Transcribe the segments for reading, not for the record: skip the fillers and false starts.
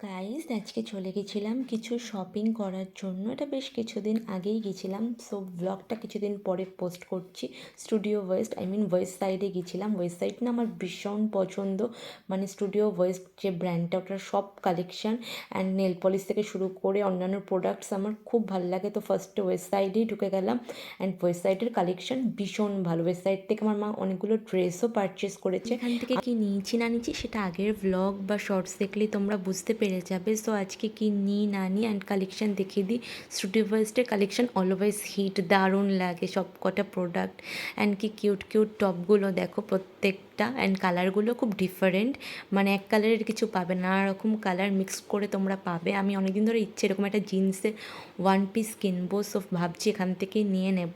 Guys আজকে চলে গেছিলাম কিছু শপিং করার জন্য। এটা বেশ কিছুদিন আগেই গেছিলাম, সো ব্লগটা কিছুদিন পরে পোস্ট করছি। স্টুডিও ওয়েস্ট ওয়েস্ট সাইডে গেছিলাম। ওয়েস্ট সাইড না আমার ভীষণ পছন্দ, মানে স্টুডিও ওয়েস্ট যে ব্র্যান্ডটা, ওটার সব কালেকশন অ্যান্ড নেল পলিশ থেকে শুরু করে অন্যান্য প্রোডাক্টস আমার খুব ভালো লাগে। তো ফার্স্টে ওয়েস্ট সাইডেই ঢুকে গেলাম অ্যান্ড ওয়েস্ট সাইডের কালেকশন ভীষণ ভালো। ওয়েস্ট সাইড থেকে আমার মা অনেকগুলো ড্রেসও পারচেস করেছে। এখান থেকে কি নিয়েছি না নিয়েছি সেটা আগের ব্লগ বা শর্টস দেখলেই তোমরা বুঝতে পেরে যাবে। সো আজকে কি নিই না নিই অ্যান্ড কালেকশন দেখিয়ে দিই। স্টুডিও ওয়েস্টের কালেকশন অলওয়েজ হিট, দারুণ লাগে সব কটা প্রোডাক্ট। অ্যান্ড কি কিউট কিউট টপগুলো দেখো প্রত্যেকটা, অ্যান্ড কালারগুলো খুব ডিফারেন্ট, মানে এক কালারের কিছু পাবে না, নানা রকম কালার মিক্স করে তোমরা পাবে। আমি অনেকদিন ধরে ইচ্ছে এরকম একটা জিন্সের ওয়ান পিস কিনবো, সো ভাবছি এখান থেকেই নিয়ে নেব।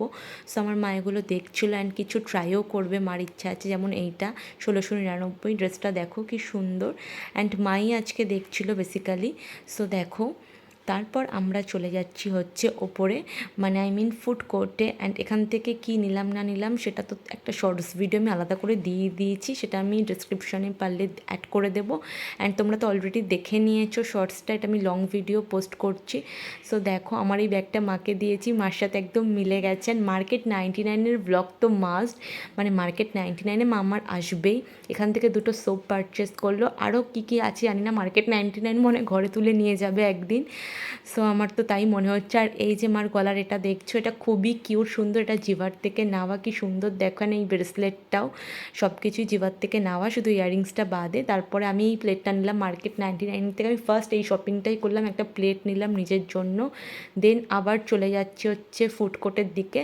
সো আমার মা এগুলো দেখছিলো অ্যান্ড কিছু ট্রাইও করবে, মার ইচ্ছা আছে। যেমন এইটা 1699, ড্রেসটা দেখো কি সুন্দর, অ্যান্ড মাই আজকে দেখছিল বেসিক্যালি। সো দেখো, তারপর আমরা চলে যাচ্ছি হচ্ছে ওপরে, মানে ফুড কোর্টে। অ্যান্ড এখান থেকে কি নিলাম না নিলাম সেটা তো একটা শর্টস ভিডিও আমি আলাদা করে দিয়ে দিয়েছি, সেটা আমি ডিসক্রিপশনে পারলে অ্যাড করে দেবো। অ্যান্ড তোমরা তো অলরেডি দেখে নিয়েছো শর্টসটা, এটা আমি লং ভিডিও পোস্ট করছি। সো দেখো আমার এই ব্যাগটা মাকে দিয়েছি, মার সাথে একদম মিলে গেছে। অ্যান্ড মার্কেট 99-এর ব্লগ তো মাস্ট, মানে মার্কেট 99-এ মা আমার আসবেই। এখান থেকে দুটো সোপ পারচেস করলো, আরও কী কী আছে জানি না। মার্কেট 99 মনে ঘরে তুলে নিয়ে যাবে একদিন। সো আমার তো তাই মনে হচ্ছে। আর এই যে মার গলার এটা দেখছো, এটা খুবই কিউট সুন্দর, এটা জিভার থেকে নেওয়া, কি সুন্দর দেখেন। এই ব্রেসলেটটাও সব কিছুই জিভার থেকে নেওয়া, শুধু ইয়াররিংসটা বাদে। তারপরে আমি এই প্লেটটা নিলাম মার্কেট 99 থেকে। আমি ফার্স্ট এই শপিংটাই করলাম, একটা প্লেট নিলাম নিজের জন্য। দেন আবার চলে যাচ্ছি হচ্ছে ফুড কোর্টের দিকে।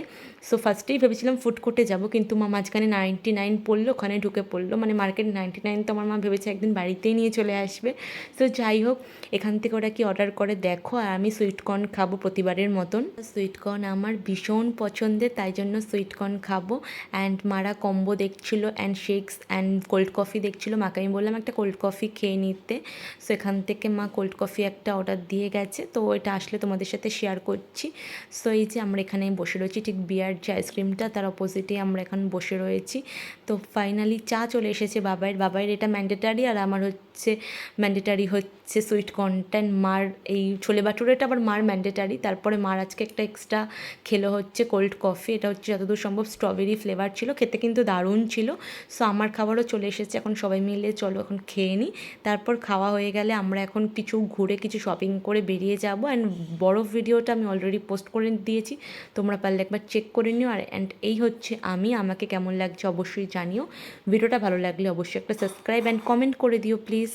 সো ফার্স্টেই ভেবেছিলাম ফুড কোর্টে যাবো, কিন্তু মা মাঝখানে 99 পড়লো, ওখানে ঢুকে পড়লো। মানে মার্কেট 99 তো আমার মা ভেবেছে একদিন বাড়িতেই নিয়ে চলে আসবে। সো যাই হোক, এখান থেকে ওরা কি অর্ডার করে দেখো। আর আমি সুইটকর্ন খাবো প্রতিবারের মতন। সুইটকর্ন আমার ভীষণ পছন্দের, তাই জন্য সুইটকর্ন খাবো। অ্যান্ড মারা কম্বো দেখছিলো and shakes and cold coffee দেখছিলো। মাকে আমি বললাম একটা কোল্ড কফি খেয়ে নিতে। সো এখান থেকে মা কোল্ড কফি একটা অর্ডার দিয়ে গেছে, তো এটা আসলে তোমাদের সাথে শেয়ার করছি। সো এই যে আমরা এখানে বসে রয়েছি, ঠিক বিয়ার যে আইসক্রিমটা তার অপোজিটে আমরা এখন বসে রয়েছি। তো ফাইনালি চা চলে এসেছে বাবাইয়ের এটা ম্যান্ডেটারি, আর আমার হচ্ছে ম্যান্ডেটারি হচ্ছে সুইট কর্নটা। মার এই ছোলে বাটুরেটা আবার মার ম্যান্ডেটারি। তারপরে মার আজকে একটা এক্সট্রা খেলো হচ্ছে কোল্ড কফি, এটা হচ্ছে যতদূর সম্ভব স্ট্রবেরি ফ্লেভার ছিল, খেতে কিন্তু দারুণ ছিল। সো আমার খাবারও চলে এসেছে, এখন সবাই মিলে চলো এখন খেয়ে নিই। তারপর খাওয়া হয়ে গেলে আমরা এখন কিছু ঘুরে কিছু শপিং করে বেরিয়ে যাবো। অ্যান্ড বড় ভিডিওটা আমি অলরেডি পোস্ট করে দিয়েছি, তোমরা পারলে একবার চেক করে নিও। আর অ্যান্ড এই হচ্ছে আমাকে কেমন লাগছে অবশ্যই জানিও। ভিডিওটা ভালো লাগলে অবশ্যই একটা সাবস্ক্রাইব অ্যান্ড কমেন্ট করে দিও প্লিজ।